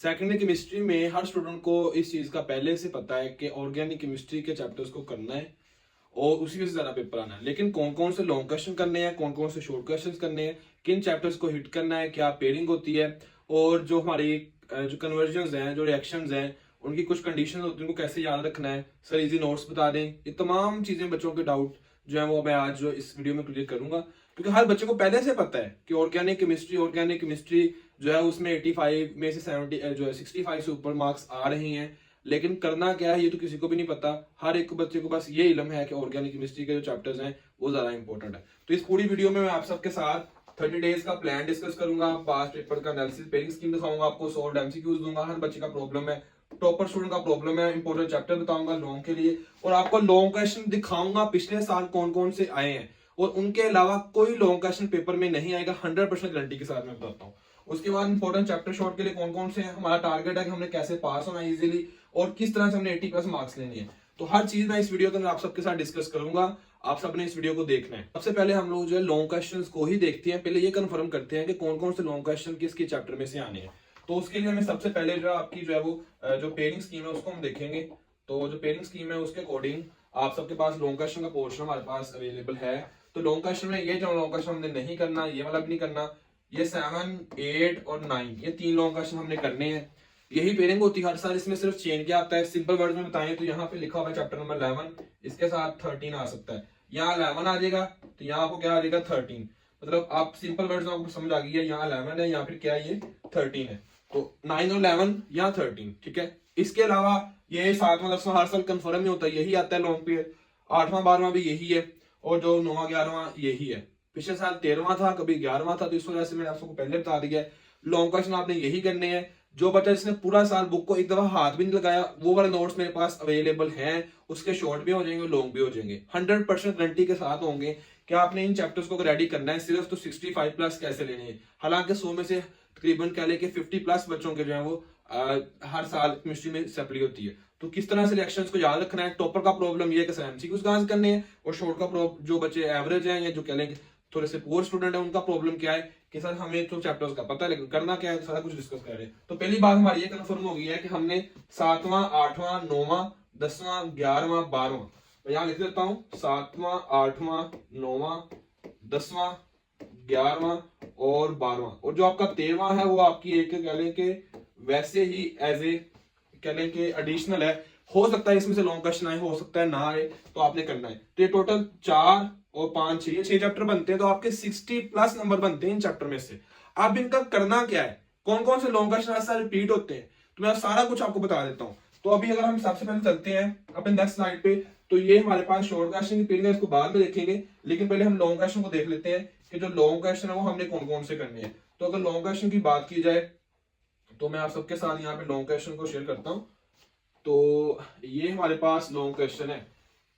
Secondary chemistry में हर student को इस चीज का पहले से पता है कि ऑर्गेनिक केमिस्ट्री के चैप्टर्स को करना है और उसी से ज्यादा पेपर आना है। लेकिन कौन कौन से लॉन्ग क्वेश्चन करने हैं, कौन कौन से शॉर्ट क्वेश्चन करने हैं, किन चैप्टर्स को हिट करना है, क्या पेयरिंग होती है, और जो हमारी जो कन्वर्जन हैं, जो रिएक्शंस हैं, उनकी कुछ कंडीशन होती है, उनको कैसे याद रखना है, सर इजी नोट्स बता दें। ये तमाम चीजें बच्चों के डाउट जो है वो मैं आज जो इस वीडियो में क्लियर करूंगा, क्योंकि हर बच्चे को पहले से पता है कि ऑर्गेनिक केमिस्ट्री जो है उसमें 85 में से 70 जो है 65 से ऊपर मार्क्स आ रहे हैं। लेकिन करना क्या है ये तो किसी को भी नहीं पता। हर एक बच्चे को बस ये इल्म है कि ऑर्गेनिक केमिस्ट्री के जो चैप्टर्स हैं वो ज्यादा इंपॉर्टेंट है। तो इस पूरी वीडियो में मैं आप सबके साथ 30 डेज का प्लान डिस्कस करूंगा, पास्ट पेपर का एनालिसिस, पेयरिंग स्कीम दिखाऊंगा, आपको सॉल्व्ड एमसीक्यूज दूंगा, हर बच्चे का प्रॉब्लम है, टॉपर स्टूडेंट का प्रॉब्लम है, इंपॉर्टेंट चैप्टर बताऊंगा लॉन्ग के लिए, और आपको लॉन्ग क्वेश्चन दिखाऊंगा पिछले साल कौन कौन से आए हैं, और उनके अलावा कोई लॉन्ग क्वेश्चन पेपर में नहीं आएगा, 100% गारंटी के साथ मैं बताता हूँ। उसके बाद इंपॉर्टेंट चैप्टर शॉर्ट के लिए कौन कौन से हैं, हमारा टारगेट है कि हमने कैसे पास होना है इजीली, और किस तरह से हमने 80+ मार्क्स लेने हैं। तो हर चीज मैं इस वीडियो के अंदर आप सबके साथ डिस्कस करूंगा। आप सबने इस वीडियो को देखना है। सबसे पहले हम लोग जो है लॉन्ग क्वेश्चंस को ही देखते हैं। पहले ये कंफर्म करते हैं कि कौन कौन से लॉन्ग क्वेश्चन किसके चैप्टर में से आने हैं। तो उसके लिए हमें सबसे पहले जो आपकी जो है वो जो पेयरिंग स्कीम है उसको हम देखेंगे। तो जो पेयरिंग स्कीम है उसके अकॉर्डिंग आप सबके पास लॉन्ग क्वेश्चन का पोर्शन हमारे पास अवेलेबल है। तो लॉन्ग क्वेश्चन में ये जो लॉन्ग क्वेश्चन हमने नहीं करना, ये वाला भी नहीं करना, ये 7, 8 और 9 ये 3 लॉन्ग क्वेश्चन हमने करने हैं। यही पेयरिंग होती है हर साल। इसमें सिर्फ चेंज क्या आता है, सिंपल वर्ड में बताएं तो यहाँ पे लिखा हुआ है चैप्टर नंबर 11, इसके साथ 13 आ सकता है। यहाँ 11 आ जाएगा तो यहाँ आपको क्या आ जाएगा 13। मतलब आप सिंपल वर्ड्स में आपको समझ आ गई है, यहाँ 11 है, यहाँ फिर क्या है ये 13 है। तो 9 और 11 यहाँ 13, ठीक है। इसके अलावा ये 7वां 10वां हर साल कंफर्म ही होता है, यही आता है लॉन्ग पीरियड। 8वां 12वां भी यही है, और जो 9वां 11वां यही है। पिछले साल 13वां था, कभी 11वां था, तो इस वजह से मैंने आपको पहले बता दिया है लॉन्ग क्वेश्चन आपने यही करने हैं। जो बच्चा जिसने पूरा साल बुक को एक दफा हाथ भी नहीं लगाया, वो वाले नोट्स मेरे पास अवेलेबल हैं, उसके शॉर्ट भी हो जाएंगे, लॉन्ग भी हो जाएंगे, 100% गारंटी के साथ होंगे कि आपने इन चैप्टर्स को रेडी करना है। सिर्फ तो 65+ कैसे लेने हैं, हालांकि 100 में से तकरीबन कह लें कि 50+ बच्चों के जो है वो हर साल केमिस्ट्री में सप्ली होती है। तो किस तरह से रिएक्शंस को याद रखना है। टॉपर का प्रॉब्लम ये है कि एमसीक्यूज कहां से करने हैं, और शॉर्ट का जो बच्चे एवरेज हैं या जो कह लें थोड़े से पुअर स्टूडेंट है, उनका प्रॉब्लम क्या है कि सर हमें तो चैप्टर्स का पता है लेकिन करना क्या है, सारा कुछ डिस्कस कर रहे हैं। तो पहली बात हमारी ये कंफर्म हो गई है कि हमने 7वां 8वां 9वां 10वां 11वां 12वां, मैं यहाँ लिख देता हूँ 7वां 8वां 9वां 10वां 11वां और 12वां, और जो आपका 13वां है वो आपकी एक कह लें कि वैसे ही एज ए कह लें कि एडिशनल है। हो सकता है इसमें से लॉन्ग क्वेश्चन आए, हो सकता है ना आए, तो आपने करना है। तो ये टोटल 4 और 5 6 6 चैप्टर बनते हैं, तो आपके 60+ नंबर बनते हैं इन चैप्टर में से। अब इनका करना क्या है, कौन कौन से लॉन्ग क्वेश्चन ऐसा रिपीट होते हैं, तो मैं सारा कुछ आपको बता देता हूँ। तो अभी अगर हम सबसे पहले चलते हैं अपने नेक्स्ट स्लाइड पे, तो ये हमारे पास शॉर्ट क्वेश्चन की पेयरिंग है, इसको बाद में देखेंगे, लेकिन पहले हम लॉन्ग क्वेश्चन को देख लेते हैं कि जो लॉन्ग क्वेश्चन है वो हमने कौन कौन से करने हैं। तो अगर लॉन्ग क्वेश्चन की बात की जाए तो मैं आप सबके साथ यहाँ पे लॉन्ग क्वेश्चन को शेयर करता हूँ। तो ये हमारे पास लॉन्ग क्वेश्चन है।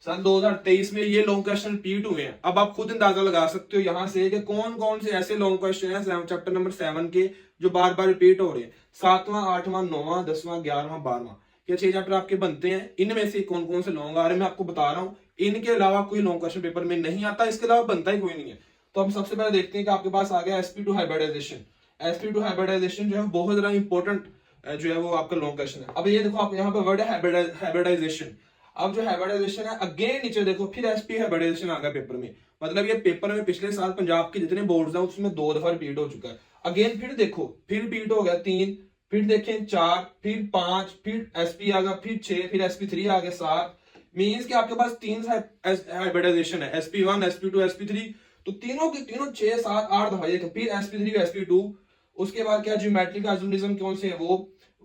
सन 2023 में ये लॉन्ग क्वेश्चन रिपीट हुए हैं। अब आप खुद अंदाजा लगा सकते हो यहाँ से कि कौन कौन से ऐसे लॉन्ग क्वेश्चन हैं चैप्टर नंबर 7 के जो बार बार रिपीट हो रहे हैं। 7वां 8वां 9वां 10वां 11वां 12वां ये 6 चैप्टर आपके बनते हैं। इनमें से कौन कौन से लॉन्ग आ रहे हैं मैं आपको बता रहा हूँ। इनके अलावा कोई लॉन्ग क्वेश्चन पेपर में नहीं आता, इसके अलावा बनता ही कोई नहीं है। तो हम सबसे पहले देखते हैं कि आपके पास आ गया sp2 हाइब्रिडाइजेशन। sp2 हाइब्रिडाइजेशन जो है बहुत ज्यादा इंपॉर्टेंट जो है वो आपका लॉन्ग क्वेश्चन है। अब ये देखो आप यहाँ पे वर्ड है हाइब्रिडाइजेशन। अब जो हाइब्रिडाइजेशन है अगेन नीचे देखो फिर एसपी हाइब्रिडाइजेशन आ गया पेपर में। मतलब ये पेपर में पिछले साल पंजाब के जितने बोर्ड्स हैं उसमें 2 दफा रिपीट हो चुका है। अगेन फिर देखो फिर रिपीट हो गया 3, फिर देखें 4, फिर 5, फिर एसपी आ गया, फिर 6, फिर sp3 आ गया 7। मीन्स कि आपके पास 3 हाइब्रिडाइजेशन है, sp1 sp2 sp3। तो तीनों के तीनों 6 7 8 दफा, फिर sp3 sp2। उसके बाद क्या ज्योमेट्रिक आइसोमेरिज्म कौन से है वो,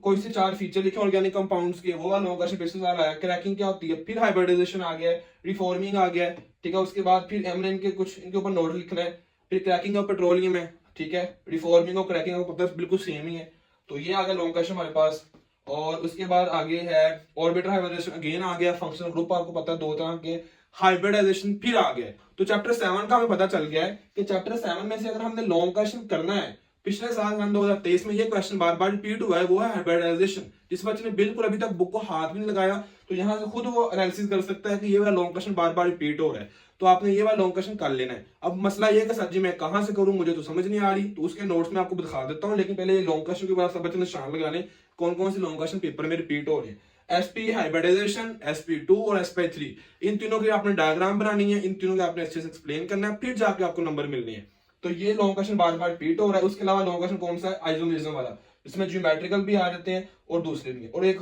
कोई से 4 फीचर लिखे ऑर्गेनिक कंपाउंड्स के, वो वाला क्वेश्चन पिछले साल आया। क्रैकिंग क्या होती है, फिर हाइब्रिडाइजेशन आ गया है, रिफॉर्मिंग आ गया है, ठीक है। उसके बाद फिर एमएन के कुछ इनके ऊपर नोट लिखना है, फिर क्रैकिंग ऑफ पेट्रोलियम है, ठीक है। रिफॉर्मिंग और क्रैकिंग ऑफ पता बिल्कुल सेम ही है। तो ये आ गया लॉन्ग क्वेश्चन हमारे पास। और उसके बाद आगे है ऑर्बिटल हाइब्रिडाइजेशन, अगेन आ गया। फंक्शनल ग्रुप आपको पता है 2 तरह के, हाइब्रिडाइजेशन फिर आ गया। तो चैप्टर 7 का हमें पता चल गया है कि चैप्टर 7 में से अगर हमने लॉन्ग क्वेश्चन करना है, पिछले साल सन 2023 में ये क्वेश्चन बार बार रिपीट हुआ है, वो है हाइब्रिडाइजेशन। जिस बच्चे ने बिल्कुल अभी तक बुक को हाथ भी नहीं लगाया, तो यहाँ से खुद वो एनालिसिस कर सकता है कि ये वाला लॉन्ग क्वेश्चन बार बार रिपीट हो रहा है, तो आपने ये वाला लॉन्ग क्वेश्चन कर लेना है। अब मसला ये है कि सर जी मैं कहां से करूं, मुझे तो समझ नहीं आ रही। तो उसके नोट्स में आपको दिखा देता हूं, लेकिन पहले ये लॉन्ग क्वेश्चन के बाद सब बच्चे निशान लगा लें कौन कौन से लॉन्ग क्वेश्चन पेपर में रिपीट हो रहे हैं। एसपी हाइब्रिडाइजेशन, sp2 और sp3, इन तीनों की आपने डायग्राम बनानी है, इन तीनों के आपने अच्छे से एक्सप्लेन करना है, फिर जाके आपको नंबर मिलने हैं। तो ये लॉन्ग क्वेश्चन बार बार रिपीट हो रहा है। उसके अलावा लॉन्ग क्वेश्चन कौन सा है, आइसोमेरिज्म वाला, इसमें ज्योमेट्रिकल भी आ जाते हैं और दूसरे भी, और एक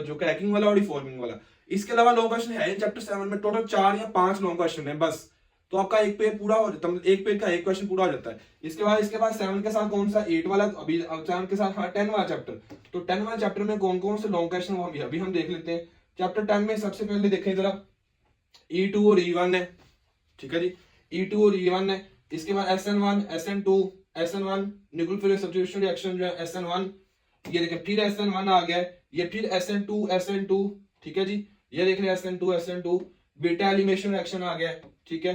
जो क्रैकिंग वाला और रिफॉर्मिंग वाला। इसके अलावा लॉन्ग क्वेश्चन है चैप्टर 7 में टोटल 4 या 5 लॉन्ग क्वेश्चन है बस, तो आपका एक पेज पूरा हो जाता है, एक पेज का एक क्वेश्चन पूरा हो जाता है। इसके बाद 7 के साथ कौन सा, 8 वाला, अभी 7 के साथ, हाँ 10 वाला चैप्टर। तो 10 वाले चैप्टर में कौन कौन से लॉन्ग क्वेश्चन वो अभी हम देख लेते हैं। चैप्टर 10 में सबसे पहले देखें जरा, E2 और E1 है, ठीक है जी, E2 और E1 है। इसके बाद SN1, SN2, SN1 nucleophilic substitution reaction जो है SN1, ये देखें, फिर SN1 आ गया है, ये फिर SN2, SN2, ठीक है जी, ये देख रहे हैं SN2, SN2, beta elimination reaction आ गया है, ठीक है।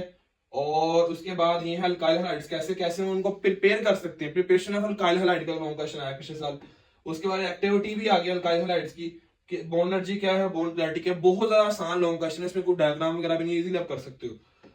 और उसके बाद ये है अल्काइल हैलाइड्स, कैसे कैसे हम उनको प्रिपेयर कर सकते हैं, प्रिपरेशन ऑफ अल्काइल हैलाइड का लॉन्ग क्वेश्चन आया पिछले साल। उसके बाद एक्टिविटी भी आ गई अल्काइल हैलाइड्स की, बॉन्ड एनर्जी क्या है, बॉन्ड पोलैरिटी क्या है, बहुत ज्यादा आसान लॉन्ग क्वेश्चन है, इसमें कोई डायग्राम वगैरह भी नहीं, इजीली आप कर सकते हो।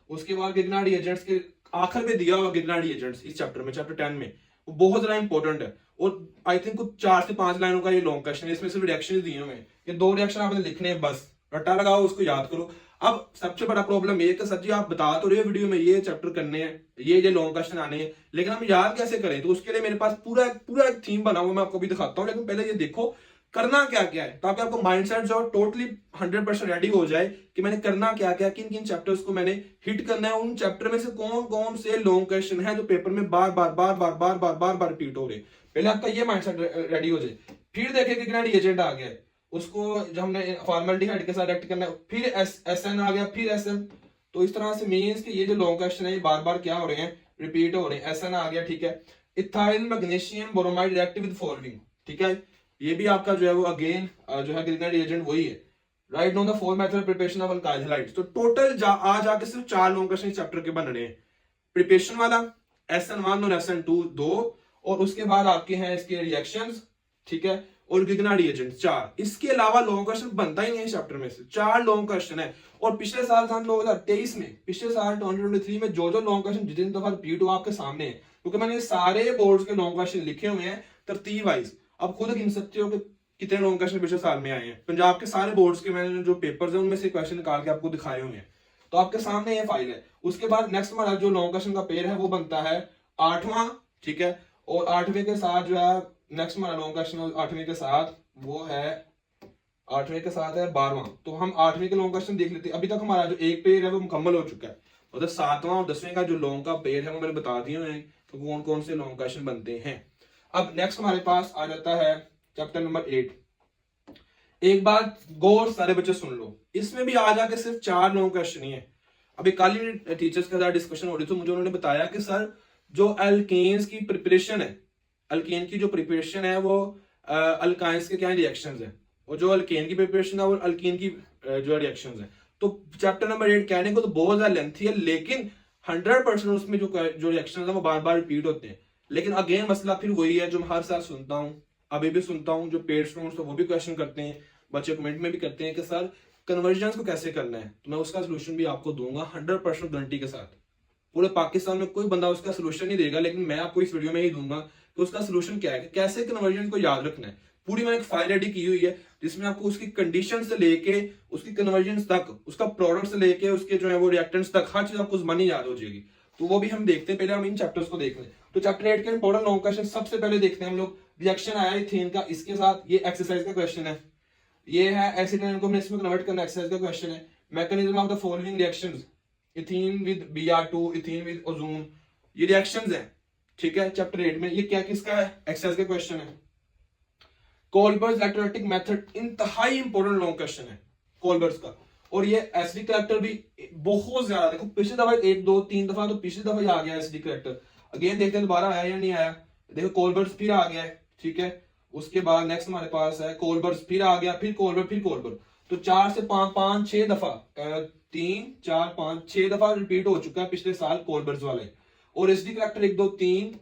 उसके बाद गिगनार्ड एजेंट्स के आखिर में दिया हुआ गिगनार्ड एजेंट्स इस चैप्टर में, चैप्टर 10 में, वो बहुत ज्यादा इंपॉर्टेंट है। और आई थिंक कुछ 4 से 5 लाइनों का ये लॉन्ग क्वेश्चन है, इसमें सिर्फ रिएक्शन दिए हुए हैं, ये 2 रिएक्शन आपने लिखने हैं बस, रट्टा लगाओ उसको याद करो। अब सबसे बड़ा प्रॉब्लम ये कि सर जी आप बता तो रहे हो वीडियो में ये चैप्टर करने हैं, ये लॉन्ग क्वेश्चन आने हैं, लेकिन हम याद कैसे करें। तो उसके लिए मेरे पास पूरा पूरा एक थीम बना हुआ, मैं आपको भी दिखाता हूँ, लेकिन पहले ये देखो करना क्या क्या है, ताकि आपको माइंडसेट जो टोटली 100% रेडी हो जाए कि मैंने करना क्या क्या, किन किन चैप्टर्स को मैंने हिट करना है, उन चैप्टर में से कौन कौन से लॉन्ग क्वेश्चन है जो पेपर में बार बार बार बार बार बार बार बार रिपीट हो रहे। पहले आपका ये माइंडसेट रेडी हो जाए, फिर देखें कि कितना एजेंट आ गया है, उसको जो हमने फॉर्मेलिटीहाइड के साथ रिएक्ट करना है, फिर एसएन आ गया, फिर एसएन। तो इस तरह से मींस कि ये जो लॉन्ग क्वेश्चन है ये बार बार क्या हो रहे हैं, रिपीट हो रहे हैं। एसएन आ गया, ठीक है। Ethyl magnesium bromide react with following, ठीक है, ये भी आपका जो है वो अगेन जो है ग्रीनर एजेंट वही है। Right know the 4 method preparation of alkyl halides. तो टोटल आ जाके सिर्फ 4 लॉन्ग क्वेश्चन इस चैप्टर के बन रहे हैं। प्रिपरेशन वाला SN1 और SN2 2, और उसके बाद आपके हैं इसके रिएक्शंस, ठीक है, और ग्रिग्नार्ड एजेंट 4। इसके अलावा लॉन्ग क्वेश्चन बनता ही नहीं है चैप्टर में से, 4 लॉन्ग क्वेश्चन है। और पिछले साल सन 2023 में, पिछले साल 2023 में जो लॉन्ग क्वेश्चन जितनी दफा रिपीट हुआ आपके सामने है, क्योंकि मैंने सारे बोर्ड्स के लॉन्ग क्वेश्चन लिखे हुए हैं तरतीब वाइज। आप खुद गिन सकते हो कि कितने लॉन्ग क्वेश्चन पिछले साल में आए हैं। पंजाब के सारे बोर्ड्स के मैंने जो पेपर्स हैं उनमें से क्वेश्चन निकाल के आपको दिखाए हुए हैं, तो आपके सामने ये फाइल है। उसके बाद नेक्स्ट हमारा जो लॉन्ग क्वेश्चन का पेयर है वो बनता है 8वां, ठीक है, और 8वें के साथ जो है नेक्स्ट हमारा लॉन्ग क्वेश्चन 8वें के साथ वो है 8वें के साथ है 12वां। तो हम 8वें के लॉन्ग क्वेश्चन देख लेते हैं। अभी तक हमारा जो एक पेयर है वो मुकम्मल हो चुका है, मतलब 7वां और 10वें का जो लॉन्ग का पेयर है वो मैंने बता दिए हैं तो कौन कौन से लॉन्ग क्वेश्चन बनते हैं। अब नेक्स्ट हमारे पास आ जाता है चैप्टर नंबर 8। एक बात गौर सारे बच्चे सुन लो, इसमें भी आ जाके सिर्फ 4 लॉन्ग क्वेश्चन ही है। अभी कल ही टीचर्स के साथ डिस्कशन हो रही थी, मुझे उन्होंने बताया कि सर जो अल्केन्स की प्रिपरेशन है, अल्केन की जो प्रिपरेशन है वो अल्काइंस के क्या रिएक्शंस है, और जो अल्केन की प्रिपरेशन है और अल्कीन की जो रिएक्शंस है। तो चैप्टर नंबर 8 कहने को तो बहुत ज्यादा लेंथी है, लेकिन 100% उसमें जो रिएक्शंस है वो बार बार रिपीट होते हैं। लेकिन अगेन मसला फिर वही है जो मैं हर साल सुनता हूँ, अभी भी सुनता हूँ, जो पेड स्टूडेंट्स वो भी क्वेश्चन करते हैं, बच्चे कमेंट में भी करते हैं कि सर कन्वर्जन को कैसे करना है। तो मैं उसका सोल्यूशन भी आपको दूंगा 100% गारंटी के साथ। पूरे पाकिस्तान में कोई बंदा उसका सोल्यूशन नहीं देगा, लेकिन मैं आपको इस वीडियो में ही दूंगा कि उसका सोल्यूशन क्या है, कैसे कन्वर्जन को याद रखना है। पूरी मैंने एक फाइल रेडी की हुई है जिसमें आपको उसकी कंडीशन से लेके उसकी कन्वर्जन तक, उसका प्रोडक्ट से लेके उसके जो है वो रिएक्टेंट्स तक, हर चीज आपको जुबानी याद हो जाएगी। तो वो भी हम देखते हैं, पहले हम इन चैप्टर्स को देख लें। तो चैप्टर 8 के इंपॉर्टेंट लॉन्ग क्वेश्चन सबसे पहले देखते हैं हम लोग। रिएक्शन आया इथेन का, इसके साथ ये एक्सरसाइज का क्वेश्चन है, ये है एसिड को हमने इसमें कन्वर्ट करना, एक्सरसाइज का क्वेश्चन है। Mechanism of the following reactions, ethene with Br2, ethene with ozone, ये रिएक्शंस हैं, ठीक है, चैप्टर 8 में। ये क्या किसका है, एक्सरसाइज का क्वेश्चन है। कोलबर्ट्स इलेक्ट्रोलाइटिक मेथड इंतहाई इंपॉर्टेंट लॉन्ग क्वेश्चन है कोलबर्ट्स का। और ये एसिडिक करैक्टर भी बहुत ज्यादा, देखो पिछली दफा 1 2 3 दफा तो पिछली दफा ही आ गया एसिडिक करैक्टर। अगेन देखते हैं दोबारा आया या नहीं आया। देखो कोलबर्ट्स फिर आ गया है, ठीक है। उसके बाद नेक्स्ट हमारे पास है कोलबर्ट्स फिर आ गया, फिर कोलबर्ट, फिर कोलबर्ट। तो 4 से 5 6 दफा 3 4 5 6 दफा रिपीट हो चुका है पिछले साल कोलबर्ट्स वाले। और एसिडिक करैक्टर 1 2 3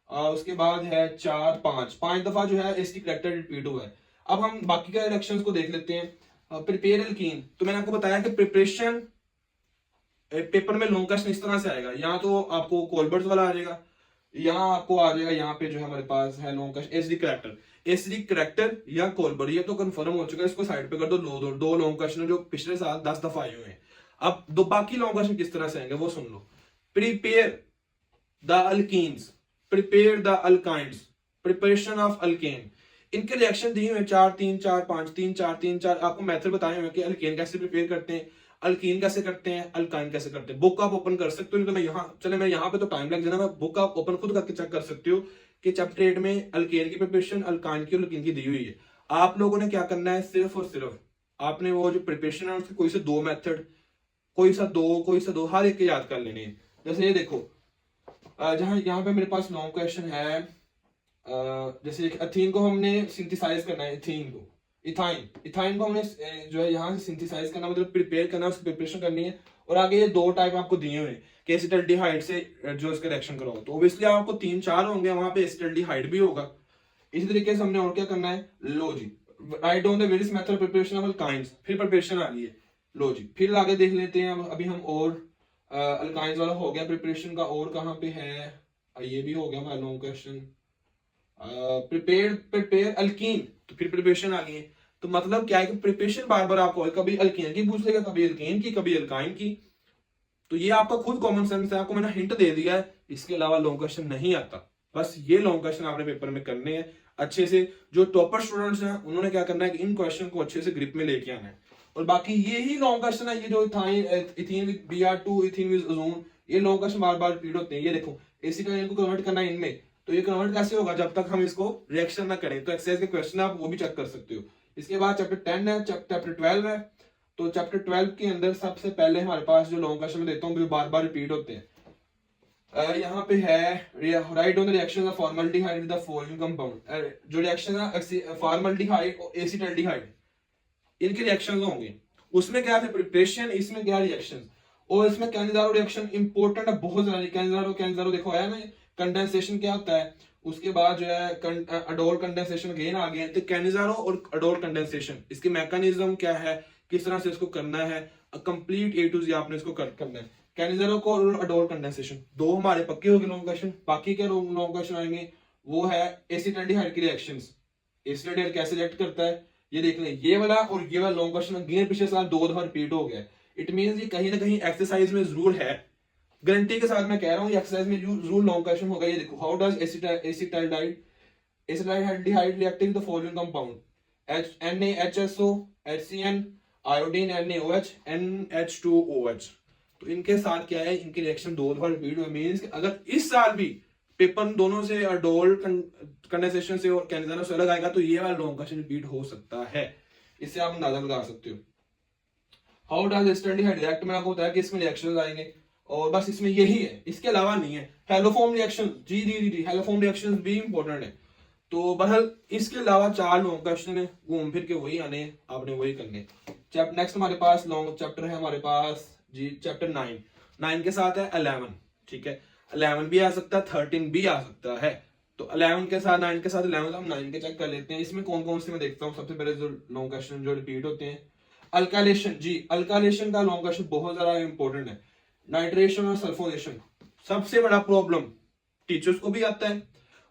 उसके बाद है 4 5 दफा जो है एसिडिक करैक्टर रिपीट हुआ है। अब हम बाकी के रिएक्शंस को देख लेते हैं। प्रिपेयर एल्कीन, तो मैंने आपको बताया कि प्रिपरेशन पेपर में लॉन्ग क्वेश्चन इस तरह से आएगा, या तो आपको कोलबर्ट्स वाला आ जाएगा, यहाँ आपको आ जाएगा यहाँ पे जो है हमारे पास है long question acidic character. Acidic character या कोलबर, ये तो कंफर्म हो चुका है, इसको साइड पे कर दो। दो लॉन्ग क्वेश्चन जो पिछले साल 10 दफा आए हुए हैं। अब दो बाकी लॉन्ग क्वेश्चन किस तरह से आएंगे वो सुन लो। Prepare the alkenes, prepare the alkynes, preparation of alkane. इनके रिएक्शन दिए हुए 4 3 4 5 3 4 3 4, आपको मेथड बताए हुए कि अल्केन कैसे प्रिपेयर करते हैं, अल्कीन कैसे करते हैं, अल्काइन कैसे करते हैं। बुक आप ओपन कर सकते हो, नहीं तो मैं यहाँ चले मैं यहाँ पे तो टाइम लग जाना, मैं बुक आप ओपन खुद करके चेक कर सकते हो कि चैप्टर 8 में अल्केन की प्रिपरेशन, अल्काइन की और अल्कीन की दी हुई है। आप लोगों ने क्या करना है, सिर्फ और सिर्फ आपने वो जो प्रिपरेशन है उसके कोई से दो मेथड, कोई सा दो हर एक के याद कर लेने हैं। जैसे ये देखो, जहां यहाँ पे मेरे पास लॉन्ग क्वेश्चन है, जैसे एथीन को हमने सिंथेसाइज करना है, एथीन को इथाइन को हमने जो है यहाँ से सिंथेसाइज करना, मतलब प्रिपेयर करना, उसकी प्रिपरेशन करनी है। और आगे ये दो टाइप आपको दिए हुए हैं कि एसिटाल्डिहाइड से जो इसका रिएक्शन कराओ, तो ऑब्वियसली आपको 3 4 होंगे, वहां पे एसिटाल्डिहाइड भी होगा। इसी तरीके से हमने और क्या करना है, लो जी, write down the various method preparation of alkynes, फिर प्रिपरेशन आ रही है। लो जी, फिर आगे देख लेते हैं अभी हम, और अल्काइंस वाला हो गया प्रिपरेशन का, और कहाँ पे है, ये भी हो गया हमारा लॉन्ग क्वेश्चन। प्रिपेयर अल्कीन, तो फिर प्रिपरेशन आ गई है। तो मतलब क्या है कि प्रिपरेशन बार बार आपको कभी अल्कीन की पूछ लेगा, कभी अल्कीन की, कभी अल्काइन की। तो ये आपका खुद कॉमन सेंस है, आपको मैंने हिंट दे दिया है, इसके अलावा लॉन्ग क्वेश्चन नहीं आता। बस ये लॉन्ग क्वेश्चन आपने पेपर में करने हैं अच्छे से। जो टॉपर स्टूडेंट्स हैं उन्होंने क्या करना है कि इन क्वेश्चन को अच्छे से ग्रिप में लेके आना है। और बाकी ये ही लॉन्ग क्वेश्चन है, ये जो ethene with Br2, ethene with ozone, ये लॉन्ग क्वेश्चन बार बार रिपीट होते हैं। ये देखो, एसिटाइल को कन्वर्ट करना है इनमें, तो ये कन्वर्ट कैसे होगा जब तक हम इसको रिएक्शन ना करें। तो एक्सरसाइज के क्वेश्चन आप वो भी चेक कर सकते हो। इसके बाद चैप्टर 10 है, चैप्टर 12 है। तो चैप्टर 12 के अंदर सबसे पहले हमारे पास जो लॉन्ग क्वेश्चन देता हूँ, बार बार रिपीट होते हैं। यहाँ पे है, right on the reaction of formaldehyde with the following compound. जो रिएक्शन है फॉर्मल्डिहाइड और एसिटाल्डिहाइड, इनके रिएक्शंस होंगे। उसमें क्या है प्रिपरेशन, इसमें क्या रिएक्शन, और इसमें कैनिजारो रिएक्शन इंपॉर्टेंट है बहुत ज्यादा। कैनिजारो देखो आया ना, कंडेंसेशन क्या होता है, उसके बाद जो है अडोल कंडेंसेशन अगेन आ गए। तो कैनिजारो और अडोल कंडेंसेशन, इसके मैकेनिज्म क्या है, किस तरह से इसको करना है, कंप्लीट A to Z आपने इसको करना है। कैनिजारो को और अडोल कंडेंसेशन दो हमारे पक्के हो गए लॉन्ग क्वेश्चन। बाकी क्या लॉन्ग क्वेश्चन आएंगे, वो है एसिटाल्डिहाइड की रिएक्शंस, एसिटाल्डिहाइड कैसे रिएक्ट करता है ये देख लें। ये वाला और ये वाला लॉन्ग क्वेश्चन अगेन पिछले साल 2 दफा रिपीट हो गया। इट मींस ये कहीं ना कहीं एक्सरसाइज में जरूर है, गारंटी के साथ मैं कह रहा हूँ एक्सरसाइज में जरूर लॉन्ग क्वेश्चन होगा। ये देखो, how does acetaldehyde reacting the following compound, NaHSO, HCN, iodine, NaOH, NH2OH। तो इनके साथ क्या है, इनके रिएक्शन 2 दफा रिपीट हुए। मींस अगर इस साल भी पेपर दोनों से अडोल कंडेंसेशन से और कैनिजारो से अलग आएगा, तो ये वाला लॉन्ग क्वेश्चन रिपीट हो सकता है। इससे आप अंदाजा लगा सकते हो। हाउ डज एसिटाल्डिहाइड रिएक्ट, मैंने आपको बताया कि इसमें रिएक्शंस आएंगे, और बस इसमें यही है, इसके अलावा नहीं है। हेलोफॉर्म रिएक्शन, जी हेलोफॉर्म रिएक्शंस भी इंपॉर्टेंट है। तो बहरहाल इसके अलावा 4 लॉन्ग क्वेश्चन है, घूम फिर के वही आने, आपने वही करने। नेक्स्ट हमारे पास लॉन्ग चैप्टर है हमारे पास जी, चैप्टर 9 के साथ है 11। ठीक है, 11 भी आ सकता है, 13 भी आ सकता है। तो 11 के साथ 9 के साथ 11, हम 9 के चेक कर लेते हैं। इसमें कौन कौन से मैं देखता हूँ। सबसे पहले जो लॉन्ग क्वेश्चन जो रिपीट होते हैं, अल्काइलेशन जी, अल्काइलेशन का लॉन्ग क्वेश्चन बहुत ज्यादा इंपॉर्टेंट है। नाइट्रेशन और सल्फोनेशन, सबसे बड़ा प्रॉब्लम टीचर्स को भी आता है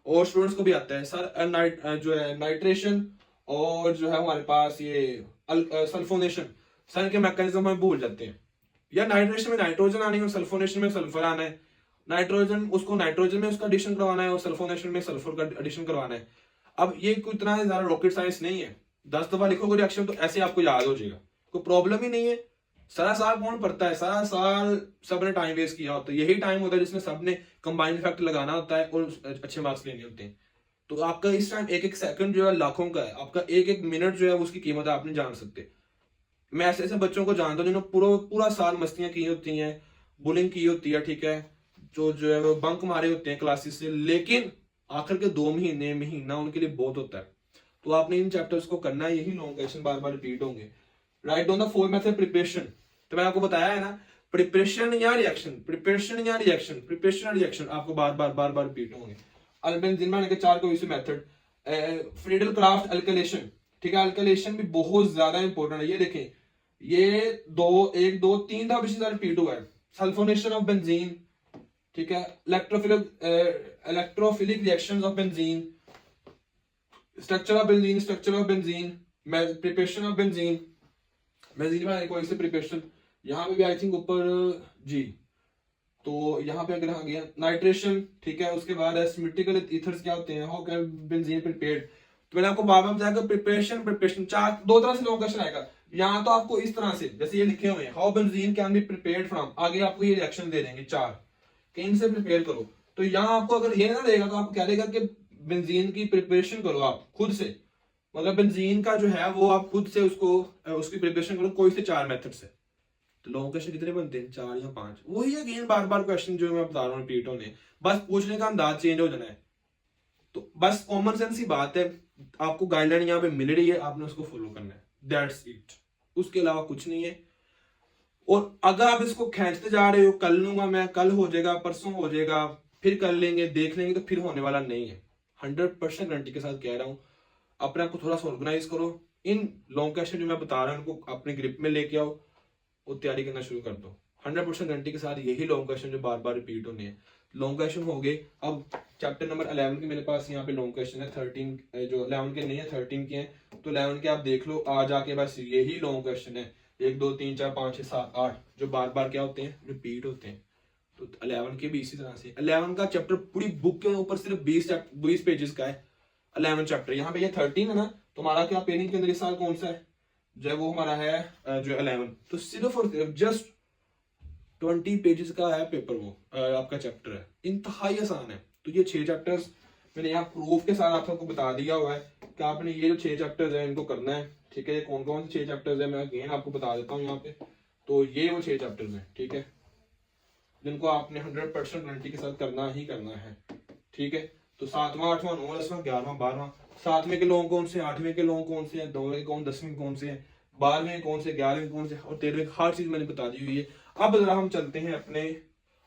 और स्टूडेंट्स को भी आता है सर। जो है नाइट्रेशन और जो है हमारे पास ये सल्फोनेशन, सर के मैकेनिज्म हम भूल जाते हैं। या नाइट्रेशन में नाइट्रोजन आनी है और सल्फोनेशन में सल्फर आना है। नाइट्रोजन, उसको नाइट्रोजन में उसका एडिशन करवाना है और सल्फोनेशन में सल्फर का एडिशन करवाना है। अब ये कोई इतना ज्यादा रॉकेट साइंस नहीं है, 10 दफा लिखोगे रिएक्शन तो ऐसे आपको याद हो जाएगा, कोई प्रॉब्लम ही नहीं है। सारा साल कौन पढ़ता है, सारा साल सबने टाइम वेस्ट किया होता है। यही टाइम होता है जिसमें सबने कंबाइंड इफेक्ट लगाना होता है और अच्छे मार्क्स लेने होते हैं। तो आपका इस टाइम एक एक सेकंड जो है लाखों का है, आपका एक एक मिनट जो है उसकी कीमत आप नहीं जान सकते। मैं ऐसे ऐसे बच्चों को जानता हूँ जिन्होंने पूरा साल मस्तियां की होती हैं, बुलिंग की होती है, ठीक है, जो है वो बंक मारे होते हैं क्लासेस से, लेकिन आखिर के 2 महीना उनके लिए बहुत होता है। तो आपने इन चैप्टर्स को करना है, यही लॉन्ग क्वेश्चन बार बार रिपीट होंगे। Right on the 4 method preparation, तो मैंने आपको बताया है ना, प्रिपरेशन या रिएक्शन, प्रिपरेशन या रिएक्शन, प्रिपरेशन या रिएक्शन आपको बार बार रिपीट होंगे। अल्बेंजीन बनाने के 4 कोई से मेथड, फ्रीडल क्राफ्ट अल्काइलेशन, ठीक है, अल्काइलेशन भी बहुत ज्यादा इंपॉर्टेंट है। ये देखें, ये 1 2 3 दफा पिछले साल रिपीट हुआ है। सल्फोनेशन ऑफ बेंजीन, ठीक है, electrophilic reactions of benzene, structure of benzene, structure of benzene, preparation of benzene, benzene बनाने कोई से प्रिपरेशन, यहाँ पे भी आई थिंक ऊपर जी, तो यहाँ पे अगर आ गया नाइट्रेशन, ठीक है। उसके बाद सिमेट्रिकल ईथर्स क्या होते हैं, हाउ कैन बेंजीन प्रिपेयर्ड। तो मैंने आपको बार बार बताया प्रिपरेशन, प्रिपरेशन चार दो तरह से लॉन्ग क्वेश्चन आएगा। यहाँ तो आपको इस तरह से जैसे ये लिखे हुए हैं, how benzene can be prepared from, आगे आपको ये रिएक्शन दे देंगे चार कि इनसे प्रिपेयर करो। तो यहाँ आपको अगर ये ना देगा तो आपको क्या देगा कि बेंजीन की प्रिपरेशन करो आप खुद से, मतलब बेंजीन का जो है वो आप खुद से उसको उसकी प्रिपरेशन करो कोई से चार मेथड से। तो लॉन्ग क्वेश्चन कितने बनते हैं, चार या पांच। वही अगेन बार बार क्वेश्चन जो मैं बता रहा हूँ रिपीट होने, बस पूछने का अंदाज चेंज हो जाना है। तो बस कॉमन सेंस ही बात है, आपको गाइडलाइन यहाँ पे मिल रही है, आपने उसको फॉलो करना है, दैट्स इट, उसके अलावा कुछ नहीं है। और अगर आप इसको खींचते जा रहे हो, कल लूंगा मैं, कल हो जाएगा, परसों हो जाएगा, फिर कर लेंगे, देख लेंगे, तो फिर होने वाला नहीं है। 100% गारंटी के साथ कह रहा हूँ, अपने आप को थोड़ा सा ऑर्गेनाइज करो, इन लॉन्ग क्वेश्चन जो मैं बता रहा हूँ उनको अपने ग्रिप में लेके आओ और तैयारी करना शुरू कर दो। 100% गारंटी के साथ यही लॉन्ग क्वेश्चन जो बार बार रिपीट होने हैं, लॉन्ग क्वेश्चन हो गए। अब चैप्टर नंबर 11 के मेरे पास यहाँ पे लॉन्ग क्वेश्चन है 13, जो 11 के नहीं है 13 के हैं। तो 11 के आप देख लो, आ जाके बस यही लॉन्ग क्वेश्चन है, 1 2 3 4 5 6 7 8 जो बार बार क्या होते हैं, रिपीट होते हैं। तो 11 के भी इसी तरह से, 11 का चैप्टर पूरी बुक के ऊपर सिर्फ 20 पेजेस का है 11 चैप्टर। यहाँ पे ये 13 है ना, तुम्हारा क्या पेनिंग के अंदर इस साल कौन सा है, जो वो हमारा है जो 11। तो सिर्फ और सिर्फ जस्ट 20 पेजेस का है पेपर, वो आपका चैप्टर है, इंतहाई आसान है। तो ये 6 चैप्टर्स मैंने यहाँ प्रूफ के साथ आपको बता दिया हुआ है कि आपने ये जो 6 चैप्टर्स है इनको करना है, ठीक है। ये कौन कौन से 6 चैप्टर्स है मैं अगेन आपको बता देता हूँ यहाँ पे। तो ये वो 6 चैप्टर्स हैं, ठीक है, जिनको आपने 100% गारंटी के साथ करना ही करना है, ठीक है। तो 7वां 8वां 9वां 10वां 11वां 12वां, 7वें के लोग कौन से, 8वें के लोग कौन से हैं, 9वें के कौन, 10वें कौन से हैं, 12वें कौन से, 11वें कौन से, और 13वें, हर चीज मैंने बता दी हुई है। अब जरा हम चलते हैं अपने,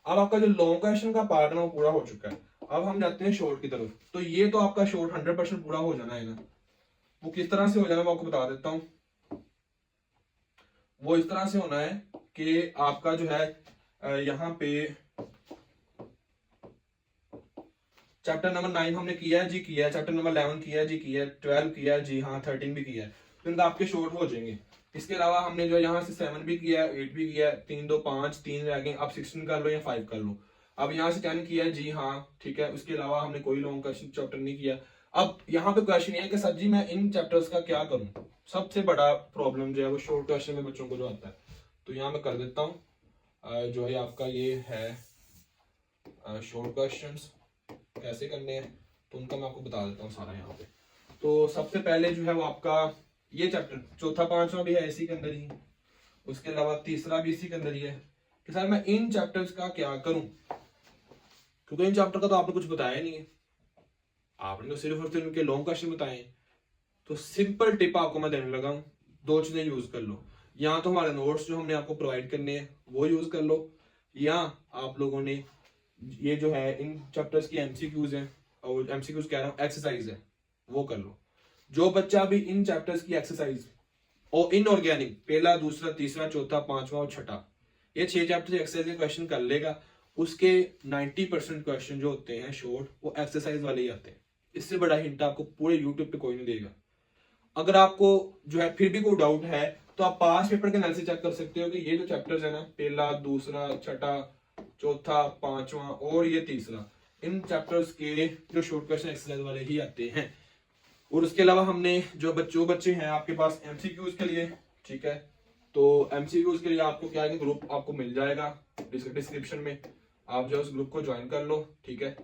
अब आपका जो लॉन्ग क्वेश्चन का पार्ट है वो पूरा हो चुका है, अब हम जाते हैं शॉर्ट की तरफ। तो ये तो आपका शॉर्ट 100% पूरा हो जाना है ना। वो किस तरह से हो जाना मैं आपको बता देता हूँ। वो इस तरह से होना है कि आपका जो है यहाँ पे चैप्टर नंबर 9 हमने किया है जी, किया है। चैप्टर नंबर 11 किया है जी, किया है। 12 किया है जी, हाँ 13 भी किया है। तो इनका आपके शॉर्ट हो जाएंगे। इसके अलावा हमने जो यहाँ से 7 भी किया है, 8 भी किया है, 3 2 5 3 रह गए। आप 16 कर लो या 5 कर लो। अब यहाँ से 10 किया है जी, हाँ ठीक है। उसके अलावा हमने कोई लॉन्ग क्वेश्चन चैप्टर नहीं किया। अब यहाँ पे क्वेश्चन ये है कि सर जी मैं इन चैप्टर्स का क्या करूँ। सबसे बड़ा प्रॉब्लम जो है वो शॉर्ट क्वेश्चन में बच्चों को जो आता है। तो यहाँ मैं कर देता हूँ जो है आपका ये है शॉर्ट क्वेश्चन कैसे करने हैं, तो उनका मैं आपको बता देता हूँ सारा यहाँ पे। तो सबसे पहले जो है वो आपका ये चैप्टर चौथा 5वां भी है इसी के अंदर ही, उसके अलावा तीसरा भी इसी के अंदर ही है कि सर मैं इन चैप्टर्स का क्या करूं, क्योंकि इन चैप्टर का तो आपने कुछ बताया नहीं है, आपने तो सिर्फ और सिर्फ इनके लॉन्ग क्वेश्चन बताए। तो सिंपल टिप आपको मैं देने लगा हूं, 2 चीजें यूज कर लो। या तो हमारे नोट्स जो हमने आपको प्रोवाइड करने हैं वो यूज कर लो, या आप लोगों ने ये जो है इन चैप्टर्स की एमसीक्यूज हैं, और एमसीक्यूज कह रहा हूँ एक्सरसाइज है, वो कर लो। जो बच्चा भी इन चैप्टर्स की एक्सरसाइज और इनऑर्गेनिक पहला दूसरा तीसरा चौथा 5वां और 6ठा ये 6 चैप्टर एक्सरसाइज के क्वेश्चन कर लेगा, उसके 90% क्वेश्चन जो होते हैं शॉर्ट वो एक्सरसाइज वाले ही आते हैं। इससे बड़ा हिंट आपको पूरे यूट्यूब पे कोई नहीं देगा। अगर आपको जो है फिर भी कोई डाउट है तो आप पास पेपर के एनालिसिस चेक कर सकते हो कि ये जो चैप्टर्स है ना, पहला दूसरा छठा चौथा 5वां और ये तीसरा, इन चैप्टर्स के जो शॉर्ट क्वेश्चन एक्सरसाइज वाले ही आते हैं। और उसके अलावा हमने जो बच्चे हैं आपके पास एमसीक्यूज के लिए, ठीक है, तो एमसीक्यूज के लिए आपको क्या है कि ग्रुप आपको मिल जाएगा डिस्क्रिप्शन में, आप जो उस ग्रुप को ज्वाइन कर लो, ठीक है।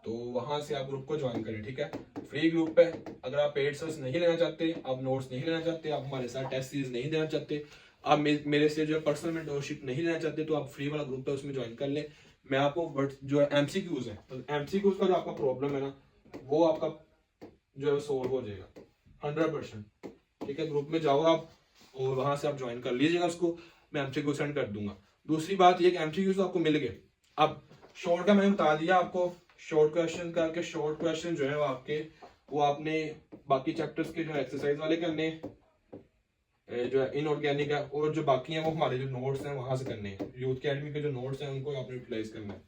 तो वहां से आप ग्रुप को ज्वाइन करें, ठीक है, फ्री ग्रुप है। अगर आप पेड सर्च नहीं लेना चाहते, आप नोट्स नहीं लेना चाहते, आप हमारे साथ टेस्ट सीरीज नहीं देना चाहते, आप मेरे से जो पर्सनल मेंटरशिप नहीं लेना चाहते, तो आप फ्री वाला ग्रुप है उसमें ज्वाइन कर ले। मैं आपको जो है एमसीक्यूज है, तो एमसीक्यूज का जो आपका प्रॉब्लम है ना वो आपका जो है सोल्व हो जाएगा 100%, ठीक है। ग्रुप में जाओ आप और वहां से आप ज्वाइन कर लीजिएगा उसको, मैं एमसीक्यू सेंड कर दूंगा। दूसरी बात ये कि एमसीक्यू तो आपको मिल गए। अब शॉर्ट का मैंने बता दिया आपको, शॉर्ट क्वेश्चन करके शॉर्ट क्वेश्चन जो है वो आपने बाकी चैप्टर्स के जो एक्सरसाइज वाले करने जो है इनऑर्गेनिक है, और जो बाकी हैं वो हमारे जो नोट्स हैं वहां से करने हैं। यूथ अकेडमी के जो नोट्स हैं उनको आपने यूटिलाइज करना है।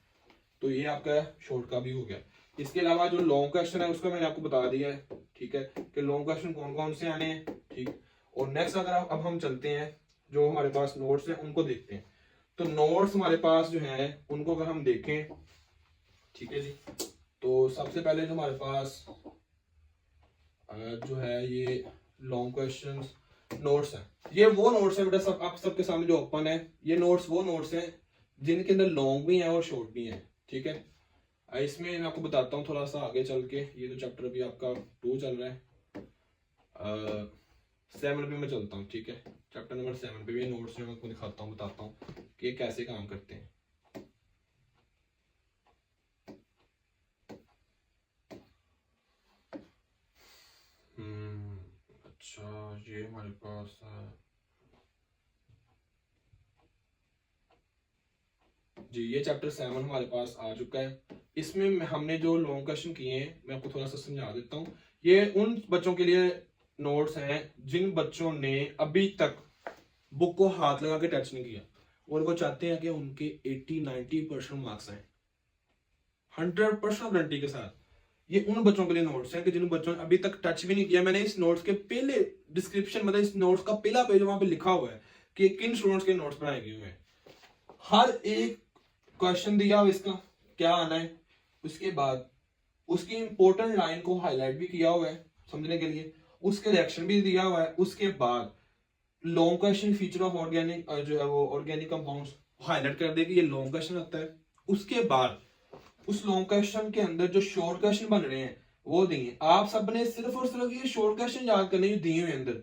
तो ये आपका शॉर्ट का भी हो गया। इसके अलावा जो लॉन्ग क्वेश्चन है उसका मैंने आपको बता दिया है, ठीक है, कि लॉन्ग क्वेश्चन कौन कौन से आने हैं, ठीक। और नेक्स्ट अगर अब हम चलते हैं जो हमारे पास नोट्स हैं उनको देखते हैं। तो नोट्स हमारे पास जो है उनको अगर हम देखें, ठीक है जी, तो सबसे पहले जो हमारे पास जो है ये लॉन्ग क्वेश्चंस नोट्स हैं, ये वो नोट्स हैं बेटा, सब आप सबके सामने जो ओपन है, ये नोट्स वो नोट्स हैं जिनके अंदर लॉन्ग भी हैं और शॉर्ट भी हैं, ठीक है। इसमें मैं आपको बताता हूँ थोड़ा सा आगे चल के, ये तो चैप्टर अभी आपका 2 चल रहा है, 7 पे मैं चलता हूँ, ठीक है। चैप्टर नंबर 7 पे भी नोट्स मैं आपको दिखाता हूँ, बताता हूँ कि ये कैसे काम करते हैं। अच्छा, ये हमारे पास जी ये चैप्टर 7 हमारे पास आ चुका है। इसमें हमने जो लॉन्ग क्वेश्चन किए हैं मैं आपको थोड़ा सा समझा देता हूँ। ये उन बच्चों के लिए नोट्स हैं जिन बच्चों ने अभी तक बुक को हाथ लगा के टच नहीं किया और वो चाहते हैं कि उनके 80-90% मार्क्स आए 100% गारंटी के साथ। ये उन बच्चों के लिए नोट्स हैं कि जिन बच्चों ने अभी तक टच भी नहीं किया। मैंने इस नोट्स के पहले डिस्क्रिप्शन, मतलब इस नोट्स का पहला पेज वहां पे लिखा हुआ है कि किन स्टूडेंट्स के नोट्स बनाए गए हुए हैं। हर एक क्वेश्चन दिया हुआ इसका क्या आना है, उसके बाद उसकी इंपॉर्टेंट लाइन को हाईलाइट भी किया हुआ है समझने के लिए, उसके रिएक्शन भी दिया हुआ है। उसके बाद long question feature of organic जो है वो ऑर्गेनिक कंपाउंड्स हाईलाइट कर देगी, ये लॉन्ग क्वेश्चन आता है। उसके बाद उस लॉन्ग क्वेश्चन के अंदर जो शॉर्ट क्वेश्चन बन रहे हैं वो दिए। आप सबने सिर्फ और सिर्फ ये शॉर्ट क्वेश्चन याद करने जो दिए हुए अंदर,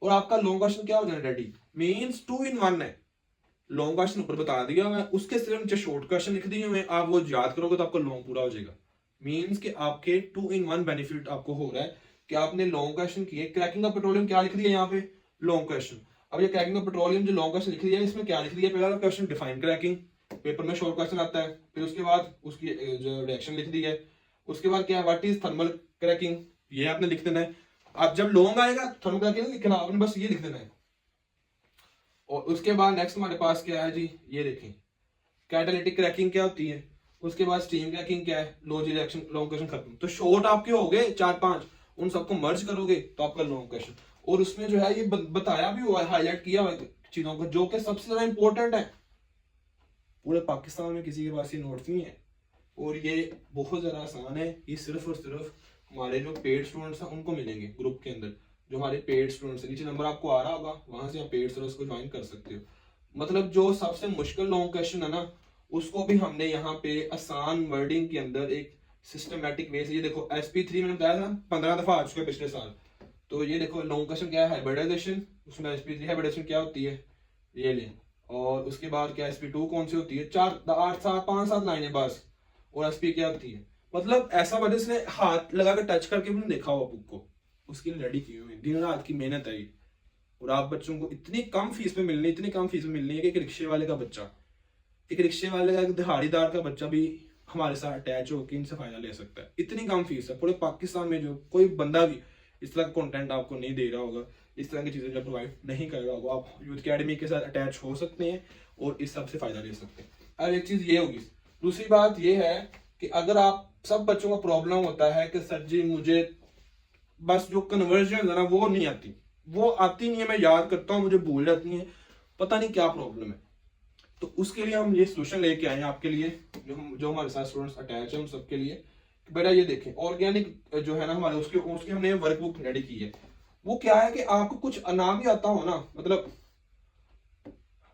और आपका लॉन्ग क्वेश्चन क्या हो जाना रेडी, मींस 2 in 1 है। लॉन्ग क्वेश्चन ऊपर बता दिया हुआ है, उसके सिर्फ नीचे शॉर्ट क्वेश्चन लिख दिए हुए हैं, आप वो याद करोगे तो आपका लॉन्ग पूरा हो जाएगा। मींस कि आपके 2 in 1 बेनिफिट आपको हो रहा है कि आपने लॉन्ग क्वेश्चन किए। क्रैकिंग ऑफ पेट्रोलियम क्या लिख दिया यहाँ पे, लॉन्ग क्वेश्चन। अब ये क्रैकिंग ऑफ पेट्रोलियम जो लॉन्ग क्वेश्चन लिख दिया है इसमें क्या लिख दिया, पहला क्वेश्चन डिफाइन क्रैकिंग, पेपर में शॉर्ट क्वेश्चन आता है। फिर उसके बाद उसकी जो रिएक्शन लिख दी है। उसके बाद क्या है, व्हाट इज थर्मल क्रैकिंग, ये आपने लिख देना है। अब जब लॉन्ग आएगा थर्मल क्रैकिंग लिखना, आपने बस ये लिख देना है। और उसके बाद नेक्स्ट हमारे पास क्या है जी, ये देखें कैटालिटिक क्रैकिंग क्या होती है। उसके बाद स्टीम क्रैकिंग क्या है, लो जी रिएक्शन, लॉन्ग क्वेश्चन खत्म। तो शॉर्ट आपके हो गए 4-5, उन सबको मर्ज करोगे तो आपका लॉन्ग क्वेश्चन। और उसमें जो है ये बताया भी हुआ है, हाईलाइट किया हुआ है चीजों को जो कि सबसे ज्यादा इंपॉर्टेंट है। पूरे पाकिस्तान में किसी के पास ये नोट्स नहीं है और ये बहुत ज्यादा आसान है। ये सिर्फ और सिर्फ हमारे जो पेड स्टूडेंट्स हैं उनको मिलेंगे ग्रुप के अंदर। जो हमारे पेड स्टूडेंट्स हैं, नीचे नंबर आपको आ रहा होगा, वहां से आप पेड स्टूडेंट्स को ज्वाइन कर सकते हो। मतलब जो सबसे मुश्किल लॉन्ग क्वेश्चन है ना, उसको भी हमने यहाँ पे आसान वर्डिंग के अंदर एक सिस्टमेटिक वे से, ये देखो SP3 मैंने बताया था 15 दफा आ चुका है पिछले साल। तो ये देखो लॉन्ग क्वेश्चन क्या है, हाइब्रिडाइजेशन, उसमें SP3 हाइब्रिडाइजेशन क्या होती है ये ले। और उसके बाद क्या SP2 कौन सी होती है, 5-7 लाइनें बस। और SP क्या होती है, मतलब ऐसा मतलब इसने हाथ लगा कर टच करके भी देखा हुआ बुक को, उसके लिए रेडी की हुई दिन रात की मेहनत है। और आप बच्चों को इतनी कम फीस में मिलनी, इतनी कम फीस में मिलनी है कि एक रिक्शे वाले का बच्चा, एक रिक्शे वाले का, एक दिहाड़ीदार का बच्चा भी हमारे साथ अटैच होकर इनसे फायदा ले सकता है। इतनी कम फीस है। पूरे पाकिस्तान में जो कोई बंदा भी इस तरह का कंटेंट आपको नहीं दे रहा होगा, इस तरह की चीजें जो प्रोवाइड नहीं कर रहा होगा, आप यूथ अकेडमी के साथ अटैच हो सकते हैं और इस सब से फायदा ले सकते हैं। अब एक चीज ये होगी। दूसरी बात ये है कि अगर आप सब बच्चों का प्रॉब्लम होता है कि सर जी मुझे बस जो कन्वर्जन है ना वो नहीं आती, वो आती नहीं है, मैं याद करता हूँ मुझे भूल जाती है, पता नहीं क्या प्रॉब्लम है। तो उसके लिए हम ये सोल्यूशन लेके आए हैं आपके लिए, जो हमारे साथ स्टूडेंट्स अटैच है उन सबके लिए। बेटा ये देखें ऑर्गेनिक जो है ना हमारे, उसकी हमने वर्कबुक रेडी की है। वो क्या है कि आपको कुछ ना भी आता हो ना, मतलब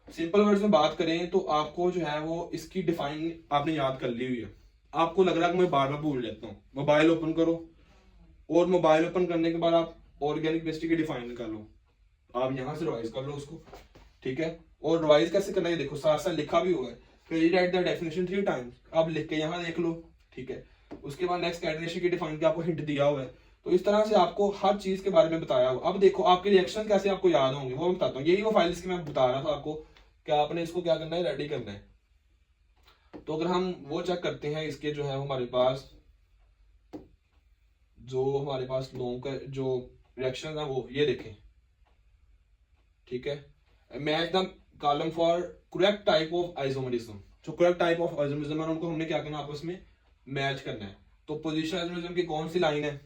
सिंपल वर्ड्स में बात करें तो आपको जो है वो इसकी डिफाइन आपने याद कर ली हुई है। आपको लग रहा है कि मैं बार बार भूल जाता हूँ, मोबाइल ओपन करो और मोबाइल ओपन करने के बाद आप ऑर्गेनिक केमिस्ट्री की डिफाइन निकालो, आप यहां से रिवाइज कर लो उसको, ठीक है। और रिवाइज कैसे करना है देखो, साथ साथ लिखा भी हुआ है, रीराइट द डेफिनेशन 3 टाइम्स, आप लिख के यहाँ देख लो, ठीक है। उसके बाद नेक्स्ट कैटेगरी की डिफाइन के आपको हिंट दिया हुआ है। तो इस तरह से आपको हर चीज के बारे में बताया हुआ। अब देखो आपके रिएक्शन कैसे आपको याद होंगे वो मैं बताता हूँ। यही वो फाइल्स की मैं बता रहा था आपको कि आपने इसको क्या करना है, रेडी करना है। तो अगर हम वो चेक करते हैं इसके जो है हमारे पास लॉन्ग का जो रिएक्शन है वो ये देखें, ठीक है। Match the column for correct type of isomerism, जो करेक्ट टाइप ऑफ आइसोमरिज्म है उनको हमने क्या करना आपस में मैच करना है। तो पोजीशन आइसोमरिज्म की कौन सी लाइन है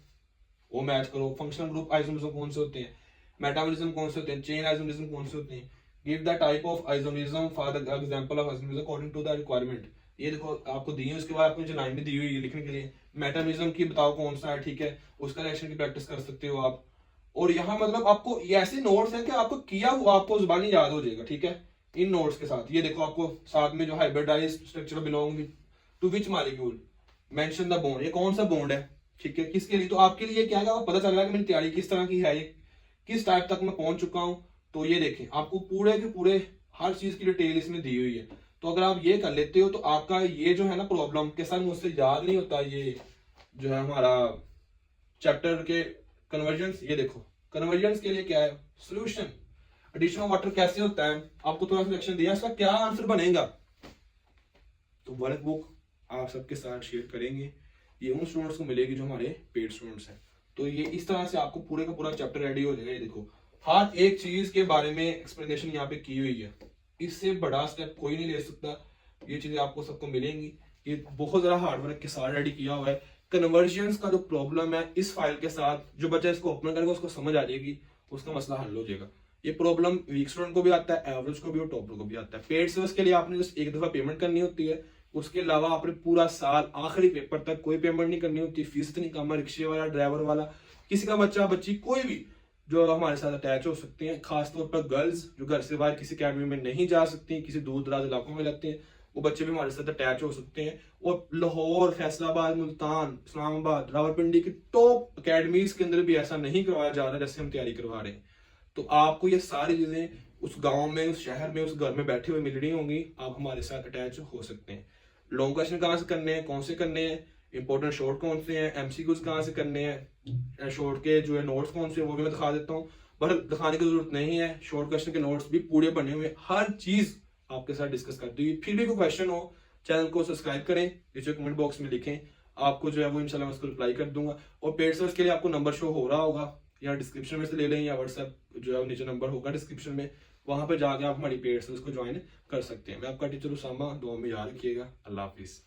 वो मैच करो। फंक्शनल ग्रुप आइसोमरिज्म कौन से होते हैं, मेटाबॉलिज्म कौन से होते हैं, चेन आइसोमरिज्म कौन से होते हैं, give the type of isomerism for the example of isomerism according to the requirement. ये देखो आपको दी है, उसके बाद आपको जो लाइन भी दी हुई है लिखने के लिए, मेटाबॉलिज्म की बताओ कौन सा है, ठीक है, उसका रिएक्शन की प्रैक्टिस कर सकते हो आप। और यहाँ मतलब आपको ये ऐसे नोट्स हैं कि आपको किया हुआ आपको जुबानी याद हो जाएगा, ठीक है। इन नोट्स के साथ ये देखो आपको साथ में जो hybridized structure belong to which molecule, mention the bond, ये कौन सा बॉन्ड है, ठीक है, किसके लिए। तो आपके लिए क्या है, आपको पता चल रहा है कि मेरी तैयारी किस तरह की है, ये किस टाइप तक मैं पहुंच चुका हूं। तो ये देखें आपको पूरे के पूरे हर चीज की डिटेल इसमें दी हुई है। तो अगर आप ये कर लेते हो तो आपका ये जो है ना प्रॉब्लम के साथ मुझसे याद नहीं होता, ये जो है हमारा चैप्टर के कन्वर्जेंस। ये देखो कन्वर्जेंस के लिए क्या है, सोल्यूशन, एडिशन ऑफ वाटर कैसे होता है, आपको थोड़ा सा सेक्शन दिया, इसका क्या आंसर बनेगा। तो वर्क बुक आप सबके साथ शेयर करेंगे, ये उन स्टूडेंट्स को मिलेगी जो हमारे पेड स्टूडेंट्स हैं। तो ये इस तरह से आपको पूरे का पूरा चैप्टर रेडी हो जाएगा। ये देखो हर एक चीज के बारे में एक्सप्लेनेशन यहाँ पे की हुई है, इससे बड़ा स्टेप कोई नहीं ले सकता। ये चीजें आपको सबको मिलेंगी, ये बहुत ज्यादा हार्डवर्क के साथ रेडी किया हुआ है। कन्वर्जन्स का जो प्रॉब्लम है इस फाइल के साथ, जो बच्चा इसको ओपन करेगा उसको समझ आ जाएगी, उसका मसला हल हो जाएगा। ये प्रॉब्लम वीक स्टूडेंट को भी आता है, एवरेज को भी और टॉपर को भी आता है। पेड सर्विस के लिए आपने जस्ट एक दफा पेमेंट करनी होती है, उसके अलावा आपने पूरा साल आखिरी पेपर तक कोई पेमेंट नहीं करनी होती। फीस इतनी कम है, रिक्शे वाला, ड्राइवर वाला, किसी का बच्चा बच्ची कोई भी जो हमारे साथ अटैच हो सकते हैं, खासतौर पर गर्ल्स जो घर से बाहर किसी अकेडमी में नहीं जा सकती, किसी दूर दराज इलाकों में रहते हैं, वो बच्चे भी हमारे साथ अटैच हो सकते हैं। और लाहौर, फैसलाबाद, मुल्तान, इस्लामाबाद, रावलपिंडी की टॉप अकेडमीज के अंदर भी ऐसा नहीं करवाया जा रहा जैसे हम तैयारी करवा रहे हैं। तो आपको ये सारी चीजें उस गांव में, उस शहर में, उस घर में बैठे हुए मिल रही होंगी, आप हमारे साथ अटैच हो सकते हैं। लॉन्ग क्वेश्चन कहाँ से करने हैं, कौन से करने हैं, इंपॉर्टेंट शॉर्ट कौन से हैं, एमसीक्यूज कहाँ से करने हैं, शॉर्ट के जो है नोट्स कौन से हैं वो भी मैं दिखा देता हूँ। पर दिखाने की जरूरत नहीं है, शॉर्ट क्वेश्चन के नोट्स भी पूरे बने हुए, हर चीज आपके साथ डिस्कस करते हुए। फिर भी कोई क्वेश्चन हो चैनल को सब्सक्राइब करें, नीचे कमेंट बॉक्स में लिखें, आपको जो है वो इंशाल्लाह मैं उसको रिप्लाई कर दूंगा। और पेड सर्विस के लिए आपको नंबर शो हो रहा होगा, या डिस्क्रिप्शन में से ले लें, या व्हाट्सएप जो है नीचे नंबर होगा डिस्क्रिप्शन में, वहां पर जाके आप हमारी पेड सर्विस को ज्वाइन कर सकते हैं। मैं आपका टीचर उसामा, दुआ में याद रखिएगा। अल्लाह हाफिज।